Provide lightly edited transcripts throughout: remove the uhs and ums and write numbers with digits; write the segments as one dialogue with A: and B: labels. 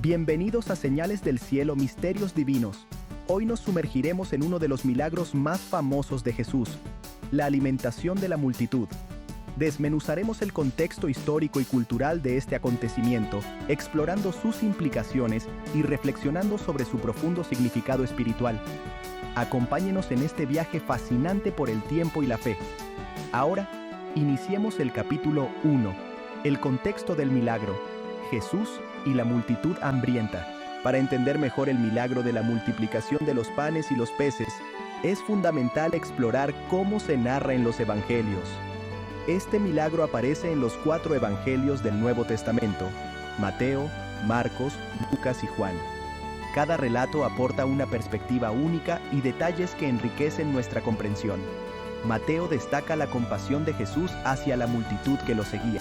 A: Bienvenidos a Señales del Cielo, Misterios Divinos. Hoy nos sumergiremos en uno de los milagros más famosos de Jesús, la alimentación de la multitud. Desmenuzaremos el contexto histórico y cultural de este acontecimiento, explorando sus implicaciones y reflexionando sobre su profundo significado espiritual. Acompáñenos en este viaje fascinante por el tiempo y la fe. Ahora, iniciemos el capítulo 1, el contexto del milagro, Jesús y la multitud hambrienta. Para entender mejor el milagro de la multiplicación de los panes y los peces, es fundamental explorar cómo se narra en los evangelios. Este milagro aparece en los 4 evangelios del Nuevo Testamento: Mateo, Marcos, Lucas y Juan. Cada relato aporta una perspectiva única y detalles que enriquecen nuestra comprensión. Mateo destaca la compasión de Jesús hacia la multitud que lo seguía.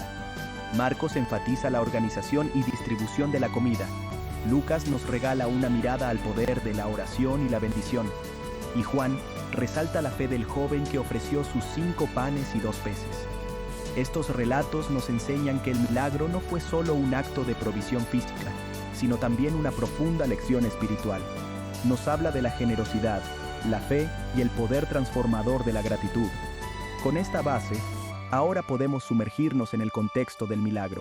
A: Marcos enfatiza la organización y distribución de la comida. Lucas nos regala una mirada al poder de la oración y la bendición. Y Juan resalta la fe del joven que ofreció sus 5 panes y 2 peces. Estos relatos nos enseñan que el milagro no fue solo un acto de provisión física, sino también una profunda lección espiritual. Nos habla de la generosidad, la fe y el poder transformador de la gratitud. Con esta base, ahora podemos sumergirnos en el contexto del milagro.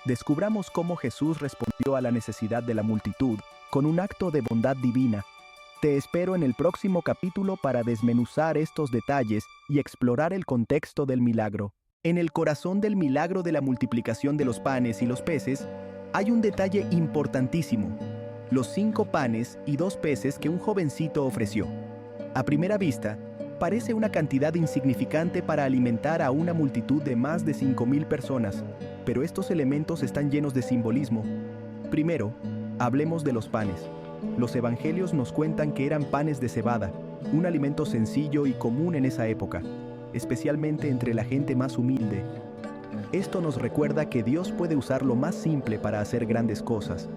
A: Descubramos cómo Jesús respondió a la necesidad de la multitud con un acto de bondad divina. Te espero en el próximo capítulo para desmenuzar estos detalles y explorar el contexto del milagro. En el corazón del milagro de la multiplicación de los panes y los peces, hay un detalle importantísimo: los 5 panes y 2 peces que un jovencito ofreció. A primera vista, parece una cantidad insignificante para alimentar a una multitud de más de 5,000 personas, pero estos elementos están llenos de simbolismo. Primero, hablemos de los panes. Los evangelios nos cuentan que eran panes de cebada, un alimento sencillo y común en esa época, especialmente entre la gente más humilde. Esto nos recuerda que Dios puede usar lo más simple para hacer grandes cosas.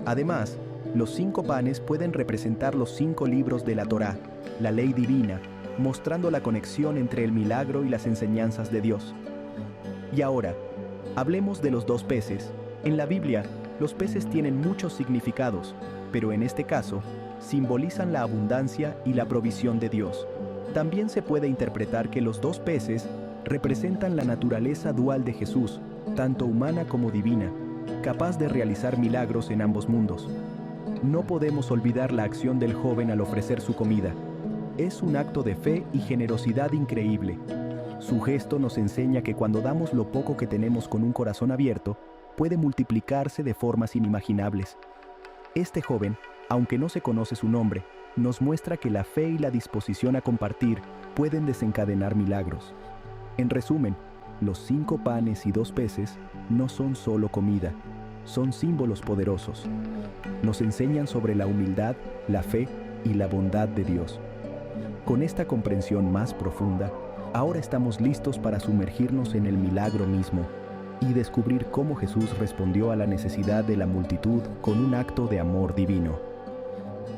A: Además, los 5 panes pueden representar los 5 libros de la Torá, la ley divina, mostrando la conexión entre el milagro y las enseñanzas de Dios. Y ahora, hablemos de los 2 peces. En la Biblia, los peces tienen muchos significados, pero en este caso, simbolizan la abundancia y la provisión de Dios. También se puede interpretar que los 2 peces representan la naturaleza dual de Jesús, tanto humana como divina, capaz de realizar milagros en ambos mundos. No podemos olvidar la acción del joven al ofrecer su comida. Es un acto de fe y generosidad increíble. Su gesto nos enseña que cuando damos lo poco que tenemos con un corazón abierto, puede multiplicarse de formas inimaginables. Este joven, aunque no se conoce su nombre, nos muestra que la fe y la disposición a compartir pueden desencadenar milagros. En resumen, los 5 panes y 2 peces no son solo comida, son símbolos poderosos. Nos enseñan sobre la humildad, la fe y la bondad de Dios. Con esta comprensión más profunda, ahora estamos listos para sumergirnos en el milagro mismo y descubrir cómo Jesús respondió a la necesidad de la multitud con un acto de amor divino.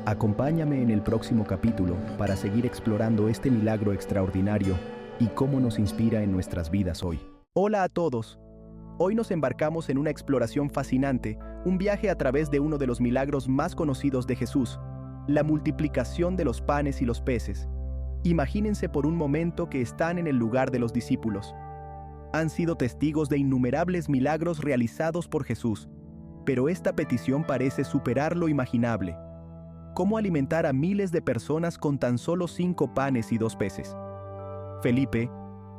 A: Acompáñame en el próximo capítulo para seguir explorando este milagro extraordinario y cómo nos inspira en nuestras vidas hoy. Hola a todos. Hoy nos embarcamos en una exploración fascinante, un viaje a través de uno de los milagros más conocidos de Jesús, la multiplicación de los panes y los peces. Imagínense por un momento que están en el lugar de los discípulos. Han sido testigos de innumerables milagros realizados por Jesús, pero esta petición parece superar lo imaginable. ¿Cómo alimentar a miles de personas con tan solo 5 panes y 2 peces? Felipe,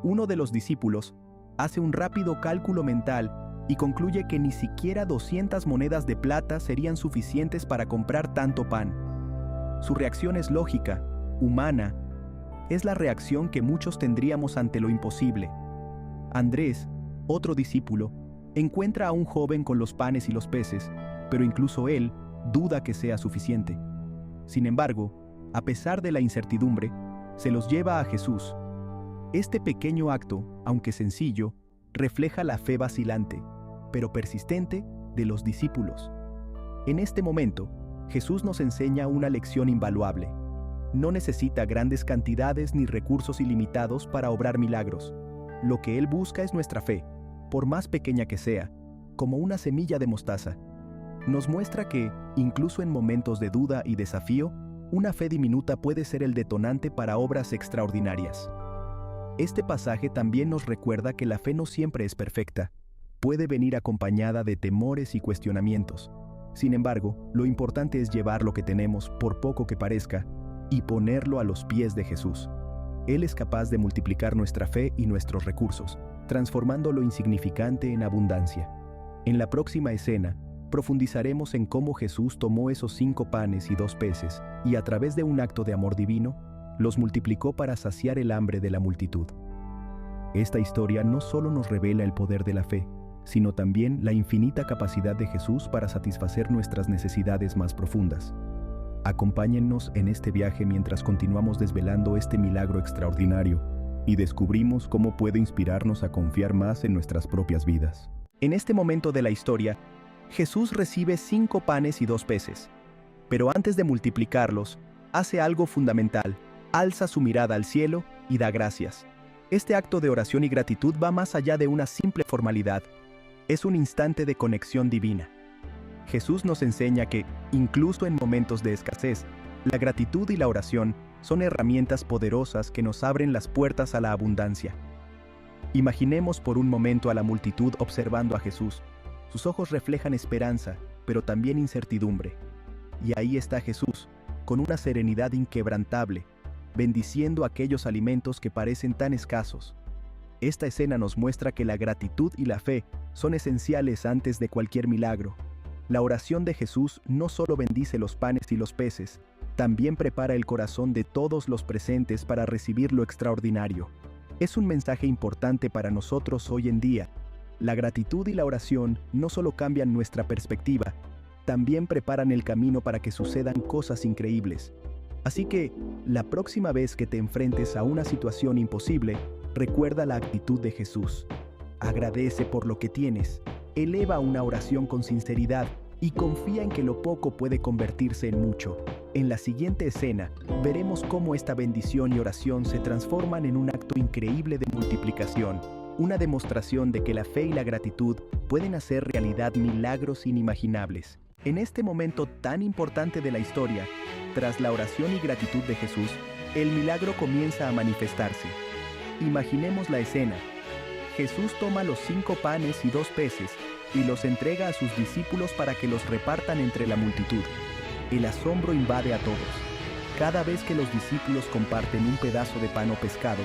A: uno de los discípulos, hace un rápido cálculo mental y concluye que ni siquiera 200 monedas de plata serían suficientes para comprar tanto pan. Su reacción es lógica, humana. Es la reacción que muchos tendríamos ante lo imposible. Andrés, otro discípulo, encuentra a un joven con los panes y los peces, pero incluso él duda que sea suficiente. Sin embargo, a pesar de la incertidumbre, se los lleva a Jesús. Este pequeño acto, aunque sencillo, refleja la fe vacilante, pero persistente, de los discípulos. En este momento, Jesús nos enseña una lección invaluable. No necesita grandes cantidades ni recursos ilimitados para obrar milagros. Lo que Él busca es nuestra fe, por más pequeña que sea, como una semilla de mostaza. nos muestra que, incluso en momentos de duda y desafío, una fe diminuta puede ser el detonante para obras extraordinarias. Este pasaje también nos recuerda que la fe no siempre es perfecta. Puede venir acompañada de temores y cuestionamientos. Sin embargo, lo importante es llevar lo que tenemos, por poco que parezca, y ponerlo a los pies de Jesús. Él es capaz de multiplicar nuestra fe y nuestros recursos, transformando lo insignificante en abundancia. En la próxima escena, profundizaremos en cómo Jesús tomó esos 5 panes y 2 peces y a través de un acto de amor divino, los multiplicó para saciar el hambre de la multitud. Esta historia no solo nos revela el poder de la fe, sino también la infinita capacidad de Jesús para satisfacer nuestras necesidades más profundas. Acompáñennos en este viaje mientras continuamos desvelando este milagro extraordinario y descubrimos cómo puede inspirarnos a confiar más en nuestras propias vidas. En este momento de la historia, Jesús recibe 5 panes y 2 peces, pero antes de multiplicarlos, hace algo fundamental: alza su mirada al cielo y da gracias. Este acto de oración y gratitud va más allá de una simple formalidad. Es un instante de conexión divina. Jesús nos enseña que, incluso en momentos de escasez, la gratitud y la oración son herramientas poderosas que nos abren las puertas a la abundancia. Imaginemos por un momento a la multitud observando a Jesús. Sus ojos reflejan esperanza, pero también incertidumbre. Y ahí está Jesús, con una serenidad inquebrantable, bendiciendo aquellos alimentos que parecen tan escasos. Esta escena nos muestra que la gratitud y la fe son esenciales antes de cualquier milagro. La oración de Jesús no solo bendice los panes y los peces, también prepara el corazón de todos los presentes para recibir lo extraordinario. Es un mensaje importante para nosotros hoy en día. La gratitud y la oración no solo cambian nuestra perspectiva, también preparan el camino para que sucedan cosas increíbles. Así que, la próxima vez que te enfrentes a una situación imposible, recuerda la actitud de Jesús. Agradece por lo que tienes, eleva una oración con sinceridad y confía en que lo poco puede convertirse en mucho. En la siguiente escena, veremos cómo esta bendición y oración se transforman en un acto increíble de multiplicación, una demostración de que la fe y la gratitud pueden hacer realidad milagros inimaginables. En este momento tan importante de la historia, tras la oración y gratitud de Jesús, el milagro comienza a manifestarse. Imaginemos la escena. Jesús toma los 5 panes y 2 peces y los entrega a sus discípulos para que los repartan entre la multitud. El asombro invade a todos. Cada vez que los discípulos comparten un pedazo de pan o pescado,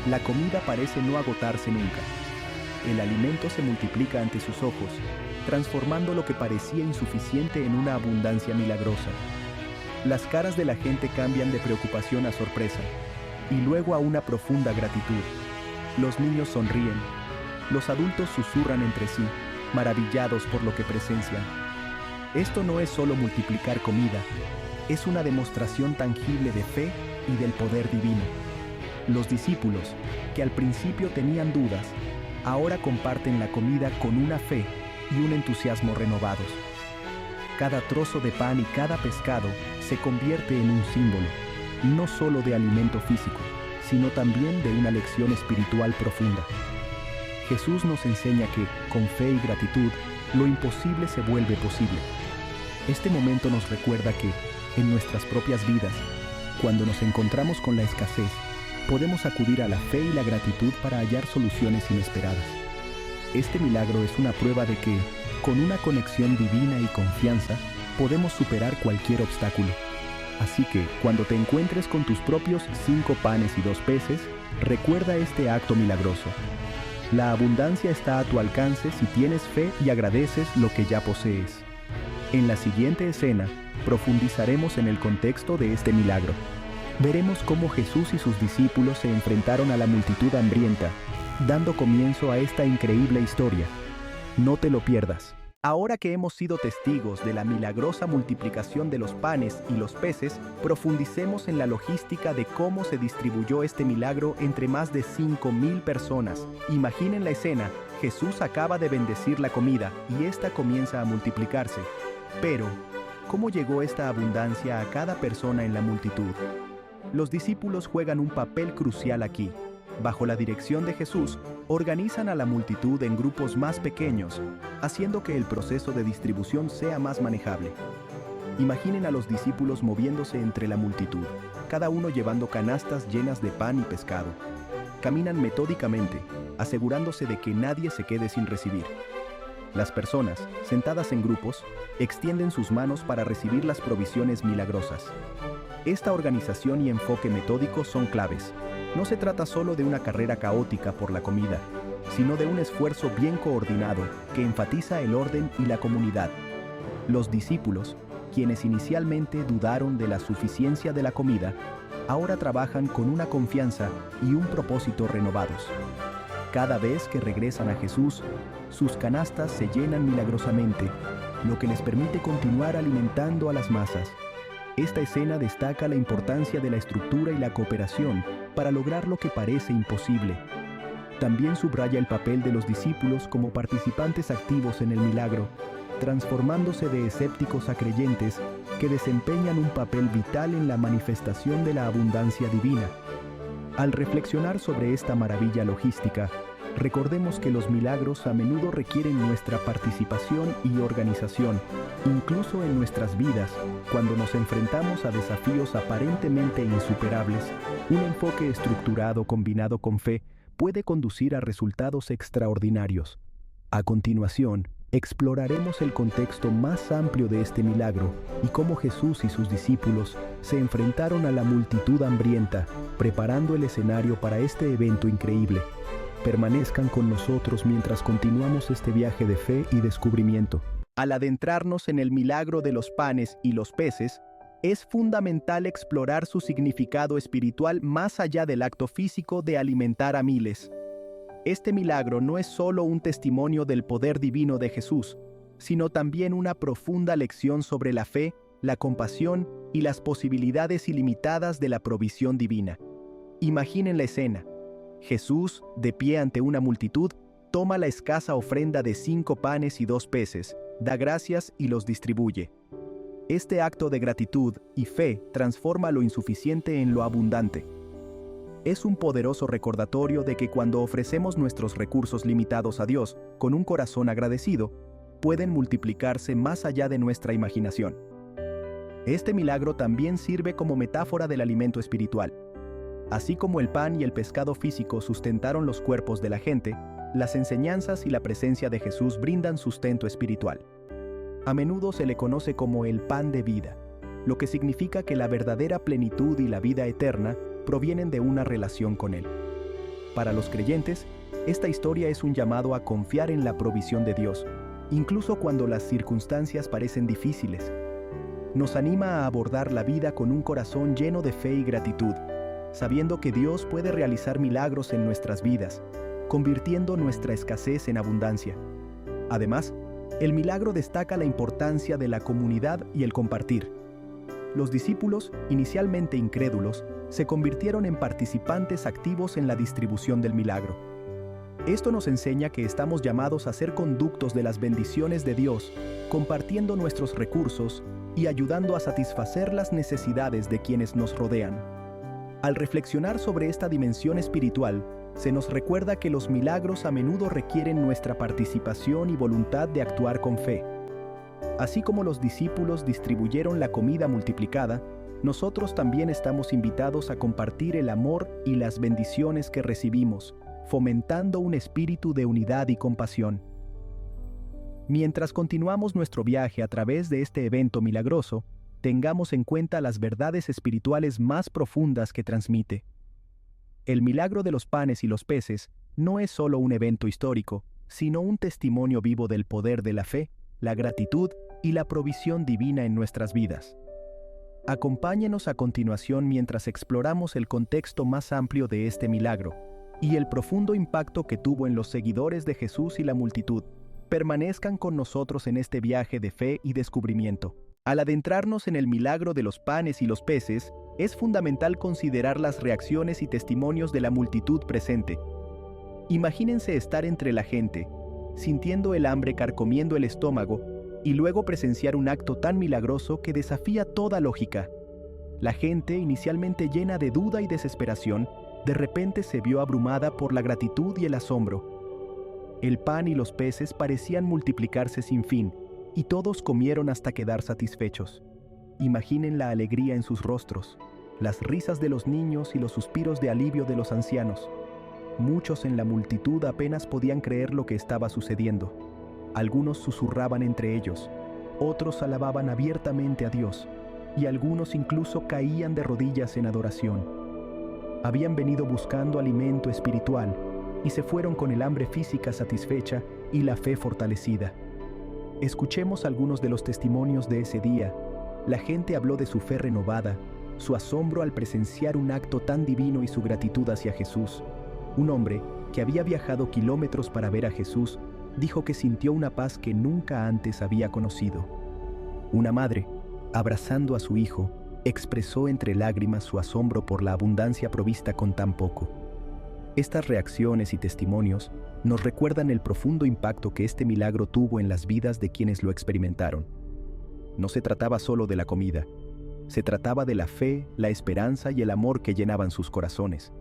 A: la comida parece no agotarse nunca. El alimento se multiplica ante sus ojos, transformando lo que parecía insuficiente en una abundancia milagrosa. Las caras de la gente cambian de preocupación a sorpresa, y luego a una profunda gratitud. Los niños sonríen, los adultos susurran entre sí, maravillados por lo que presencian. Esto no es solo multiplicar comida, es una demostración tangible de fe y del poder divino. Los discípulos, que al principio tenían dudas, ahora comparten la comida con una fe y un entusiasmo renovados. Cada trozo de pan y cada pescado se convierte en un símbolo, no solo de alimento físico, sino también de una lección espiritual profunda. Jesús nos enseña que, con fe y gratitud, lo imposible se vuelve posible. Este momento nos recuerda que, en nuestras propias vidas, cuando nos encontramos con la escasez, podemos acudir a la fe y la gratitud para hallar soluciones inesperadas. Este milagro es una prueba de que, con una conexión divina y confianza, podemos superar cualquier obstáculo. Así que, cuando te encuentres con tus propios 5 panes y 2 peces, recuerda este acto milagroso. La abundancia está a tu alcance si tienes fe y agradeces lo que ya posees. En la siguiente escena, profundizaremos en el contexto de este milagro. Veremos cómo Jesús y sus discípulos se enfrentaron a la multitud hambrienta, dando comienzo a esta increíble historia. No te lo pierdas. Ahora que hemos sido testigos de la milagrosa multiplicación de los panes y los peces, profundicemos en la logística de cómo se distribuyó este milagro entre más de 5,000 personas. Imaginen la escena: Jesús acaba de bendecir la comida y esta comienza a multiplicarse. Pero, ¿cómo llegó esta abundancia a cada persona en la multitud? Los discípulos juegan un papel crucial aquí. Bajo la dirección de Jesús, Organizan a la multitud en grupos más pequeños, haciendo que el proceso de distribución sea más manejable. Imaginen a los discípulos moviéndose entre la multitud, cada uno llevando canastas llenas de pan y pescado. Caminan metódicamente, asegurándose de que nadie se quede sin recibir. Las personas, sentadas en grupos, extienden sus manos para recibir las provisiones milagrosas. Esta organización y enfoque metódico son claves. No se trata solo de una carrera caótica por la comida, sino de un esfuerzo bien coordinado que enfatiza el orden y la comunidad. Los discípulos, quienes inicialmente dudaron de la suficiencia de la comida, ahora trabajan con una confianza y un propósito renovados. Cada vez que regresan a Jesús, sus canastas se llenan milagrosamente, lo que les permite continuar alimentando a las masas. Esta escena destaca la importancia de la estructura y la cooperación para lograr lo que parece imposible. También subraya el papel de los discípulos como participantes activos en el milagro, transformándose de escépticos a creyentes que desempeñan un papel vital en la manifestación de la abundancia divina. Al reflexionar sobre esta maravilla logística, recordemos que los milagros a menudo requieren nuestra participación y organización, incluso en nuestras vidas, cuando nos enfrentamos a desafíos aparentemente insuperables. Un enfoque estructurado combinado con fe puede conducir a resultados extraordinarios. A continuación, exploraremos el contexto más amplio de este milagro y cómo Jesús y sus discípulos se enfrentaron a la multitud hambrienta, preparando el escenario para este evento increíble. Permanezcan con nosotros mientras continuamos este viaje de fe y descubrimiento. Al adentrarnos en el milagro de los panes y los peces, es fundamental explorar su significado espiritual más allá del acto físico de alimentar a miles. Este milagro no es solo un testimonio del poder divino de Jesús, sino también una profunda lección sobre la fe, la compasión y las posibilidades ilimitadas de la provisión divina. Imaginen la escena. Jesús, de pie ante una multitud, toma la escasa ofrenda de 5 panes y 2 peces, da gracias y los distribuye. Este acto de gratitud y fe transforma lo insuficiente en lo abundante. Es un poderoso recordatorio de que cuando ofrecemos nuestros recursos limitados a Dios con un corazón agradecido, pueden multiplicarse más allá de nuestra imaginación. Este milagro también sirve como metáfora del alimento espiritual. Así como el pan y el pescado físico sustentaron los cuerpos de la gente, las enseñanzas y la presencia de Jesús brindan sustento espiritual. A menudo se le conoce como el pan de vida, lo que significa que la verdadera plenitud y la vida eterna provienen de una relación con Él. Para los creyentes, esta historia es un llamado a confiar en la provisión de Dios, incluso cuando las circunstancias parecen difíciles. Nos anima a abordar la vida con un corazón lleno de fe y gratitud, sabiendo que Dios puede realizar milagros en nuestras vidas, convirtiendo nuestra escasez en abundancia. Además, el milagro destaca la importancia de la comunidad y el compartir. Los discípulos, inicialmente incrédulos, se convirtieron en participantes activos en la distribución del milagro. Esto nos enseña que estamos llamados a ser conductos de las bendiciones de Dios, compartiendo nuestros recursos y ayudando a satisfacer las necesidades de quienes nos rodean. Al reflexionar sobre esta dimensión espiritual, se nos recuerda que los milagros a menudo requieren nuestra participación y voluntad de actuar con fe. Así como los discípulos distribuyeron la comida multiplicada, nosotros también estamos invitados a compartir el amor y las bendiciones que recibimos, fomentando un espíritu de unidad y compasión. Mientras continuamos nuestro viaje a través de este evento milagroso, tengamos en cuenta las verdades espirituales más profundas que transmite. El milagro de los panes y los peces no es solo un evento histórico, sino un testimonio vivo del poder de la fe, la gratitud y la provisión divina en nuestras vidas. Acompáñenos a continuación mientras exploramos el contexto más amplio de este milagro y el profundo impacto que tuvo en los seguidores de Jesús y la multitud. Permanezcan con nosotros en este viaje de fe y descubrimiento. Al adentrarnos en el milagro de los panes y los peces, es fundamental considerar las reacciones y testimonios de la multitud presente. Imagínense estar entre la gente, sintiendo el hambre carcomiendo el estómago, y luego presenciar un acto tan milagroso que desafía toda lógica. La gente, inicialmente llena de duda y desesperación, de repente se vio abrumada por la gratitud y el asombro. El pan y los peces parecían multiplicarse sin fin, y todos comieron hasta quedar satisfechos. Imaginen la alegría en sus rostros, las risas de los niños y los suspiros de alivio de los ancianos. Muchos en la multitud apenas podían creer lo que estaba sucediendo. Algunos susurraban entre ellos, otros alababan abiertamente a Dios, y algunos incluso caían de rodillas en adoración. Habían venido buscando alimento espiritual y se fueron con el hambre física satisfecha y la fe fortalecida. Escuchemos algunos de los testimonios de ese día. La gente habló de su fe renovada, su asombro al presenciar un acto tan divino y su gratitud hacia Jesús. Un hombre que había viajado kilómetros para ver a Jesús dijo que sintió una paz que nunca antes había conocido. Una madre, abrazando a su hijo, expresó entre lágrimas su asombro por la abundancia provista con tan poco. Estas reacciones y testimonios nos recuerdan el profundo impacto que este milagro tuvo en las vidas de quienes lo experimentaron. No se trataba solo de la comida, se trataba de la fe, la esperanza y el amor que llenaban sus corazones.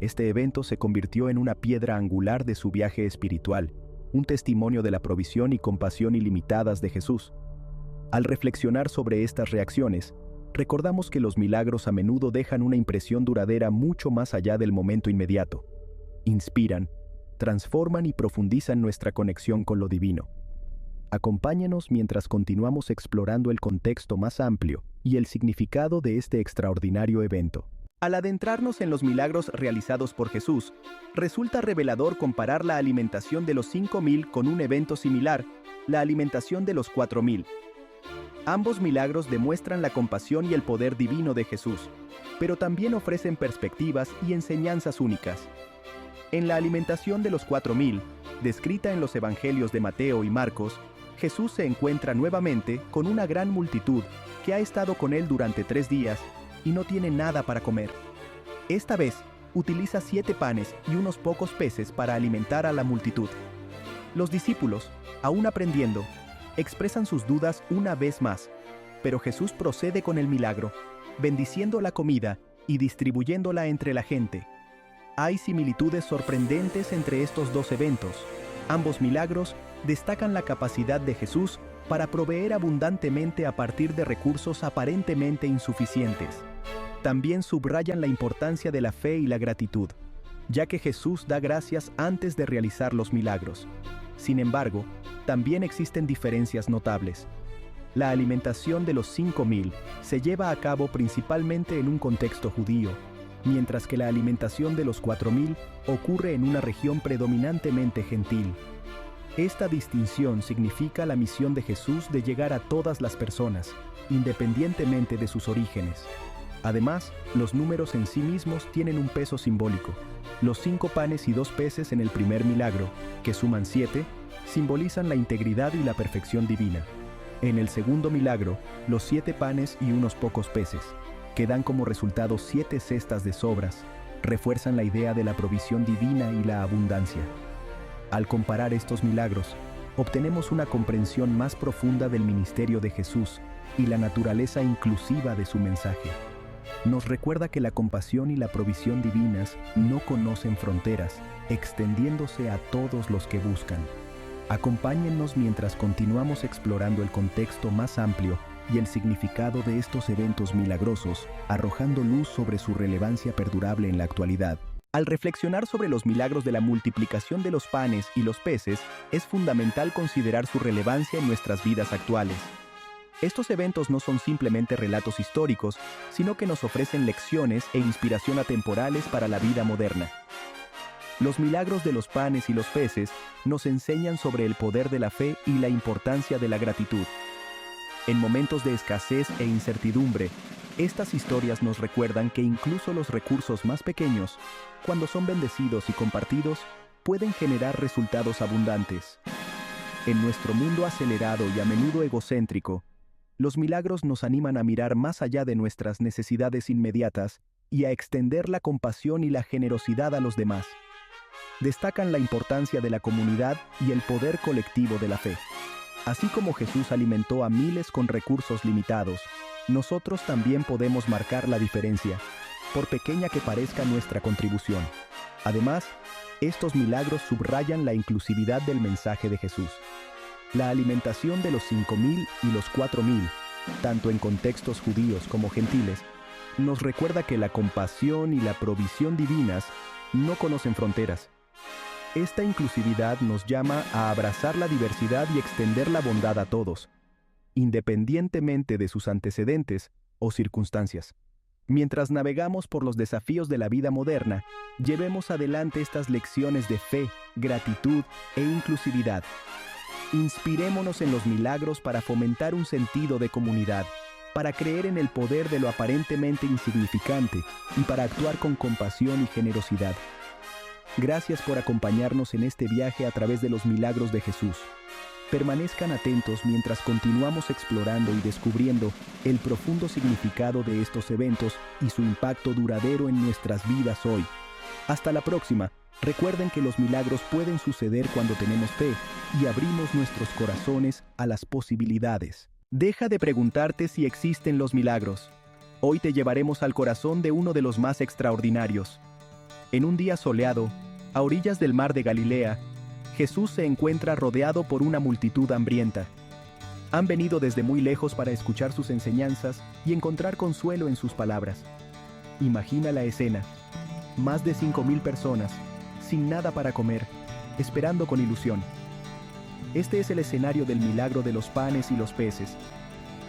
A: Este evento se convirtió en una piedra angular de su viaje espiritual, un testimonio de la provisión y compasión ilimitadas de Jesús. Al reflexionar sobre estas reacciones, recordamos que los milagros a menudo dejan una impresión duradera mucho más allá del momento inmediato. Inspiran, transforman y profundizan nuestra conexión con lo divino. Acompáñenos mientras continuamos explorando el contexto más amplio y el significado de este extraordinario evento. Al adentrarnos en los milagros realizados por Jesús, resulta revelador comparar la alimentación de los 5,000 con un evento similar, la alimentación de los 4,000. Ambos milagros demuestran la compasión y el poder divino de Jesús, pero también ofrecen perspectivas y enseñanzas únicas. En la alimentación de los 4,000, descrita en los evangelios de Mateo y Marcos, Jesús se encuentra nuevamente con una gran multitud que ha estado con él durante 3 días y no tiene nada para comer. Esta vez, utiliza 7 panes y unos pocos peces para alimentar a la multitud. Los discípulos, aún aprendiendo, expresan sus dudas una vez más, pero Jesús procede con el milagro, bendiciendo la comida y distribuyéndola entre la gente. Hay similitudes sorprendentes entre estos dos eventos. Ambos milagros destacan la capacidad de Jesús para proveer abundantemente a partir de recursos aparentemente insuficientes. También subrayan la importancia de la fe y la gratitud, ya que Jesús da gracias antes de realizar los milagros. Sin embargo, también existen diferencias notables. La alimentación de los 5,000 se lleva a cabo principalmente en un contexto judío, mientras que la alimentación de los 4,000 ocurre en una región predominantemente gentil. Esta distinción significa la misión de Jesús de llegar a todas las personas, independientemente de sus orígenes. Además, los números en sí mismos tienen un peso simbólico. Los 5 panes y 2 peces en el primer milagro, que suman 7, simbolizan la integridad y la perfección divina. En el segundo milagro, los 7 panes y unos pocos peces, que dan como resultado 7 cestas de sobras, refuerzan la idea de la provisión divina y la abundancia. Al comparar estos milagros, obtenemos una comprensión más profunda del ministerio de Jesús y la naturaleza inclusiva de su mensaje. Nos recuerda que la compasión y la provisión divinas no conocen fronteras, extendiéndose a todos los que buscan. Acompáñennos mientras continuamos explorando el contexto más amplio y el significado de estos eventos milagrosos, arrojando luz sobre su relevancia perdurable en la actualidad. Al reflexionar sobre los milagros de la multiplicación de los panes y los peces, es fundamental considerar su relevancia en nuestras vidas actuales. Estos eventos no son simplemente relatos históricos, sino que nos ofrecen lecciones e inspiración atemporales para la vida moderna. Los milagros de los panes y los peces nos enseñan sobre el poder de la fe y la importancia de la gratitud. En momentos de escasez e incertidumbre, estas historias nos recuerdan que incluso los recursos más pequeños, cuando son bendecidos y compartidos, pueden generar resultados abundantes. En nuestro mundo acelerado y a menudo egocéntrico, los milagros nos animan a mirar más allá de nuestras necesidades inmediatas y a extender la compasión y la generosidad a los demás. Destacan la importancia de la comunidad y el poder colectivo de la fe. Así como Jesús alimentó a miles con recursos limitados, nosotros también podemos marcar la diferencia. por pequeña que parezca nuestra contribución. Además, estos milagros subrayan la inclusividad del mensaje de Jesús. La alimentación de los 5.000 y los 4.000, tanto en contextos judíos como gentiles, nos recuerda que la compasión y la provisión divinas no conocen fronteras. Esta inclusividad nos llama a abrazar la diversidad y extender la bondad a todos, independientemente de sus antecedentes o circunstancias. Mientras navegamos por los desafíos de la vida moderna, llevemos adelante estas lecciones de fe, gratitud e inclusividad. Inspirémonos en los milagros para fomentar un sentido de comunidad, para creer en el poder de lo aparentemente insignificante y para actuar con compasión y generosidad. Gracias por acompañarnos en este viaje a través de los milagros de Jesús. Permanezcan atentos mientras continuamos explorando y descubriendo el profundo significado de estos eventos y su impacto duradero en nuestras vidas hoy. Hasta la próxima. Recuerden que los milagros pueden suceder cuando tenemos fe y abrimos nuestros corazones a las posibilidades. Deja de preguntarte si existen los milagros. Hoy te llevaremos al corazón de uno de los más extraordinarios. En un día soleado, a orillas del mar de Galilea, Jesús se encuentra rodeado por una multitud hambrienta. Han venido desde muy lejos para escuchar sus enseñanzas y encontrar consuelo en sus palabras. Imagina la escena. Más de 5.000 personas, sin nada para comer, esperando con ilusión. Este es el escenario del milagro de los panes y los peces.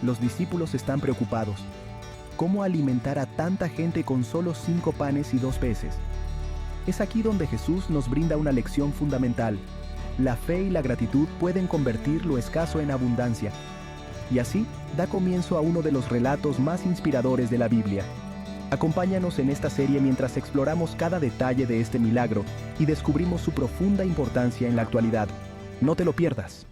A: Los discípulos están preocupados. ¿Cómo alimentar a tanta gente con solo 5 panes y 2 peces? Es aquí donde Jesús nos brinda una lección fundamental. La fe y la gratitud pueden convertir lo escaso en abundancia. Y así da comienzo a uno de los relatos más inspiradores de la Biblia. Acompáñanos en esta serie mientras exploramos cada detalle de este milagro y descubrimos su profunda importancia en la actualidad. No te lo pierdas.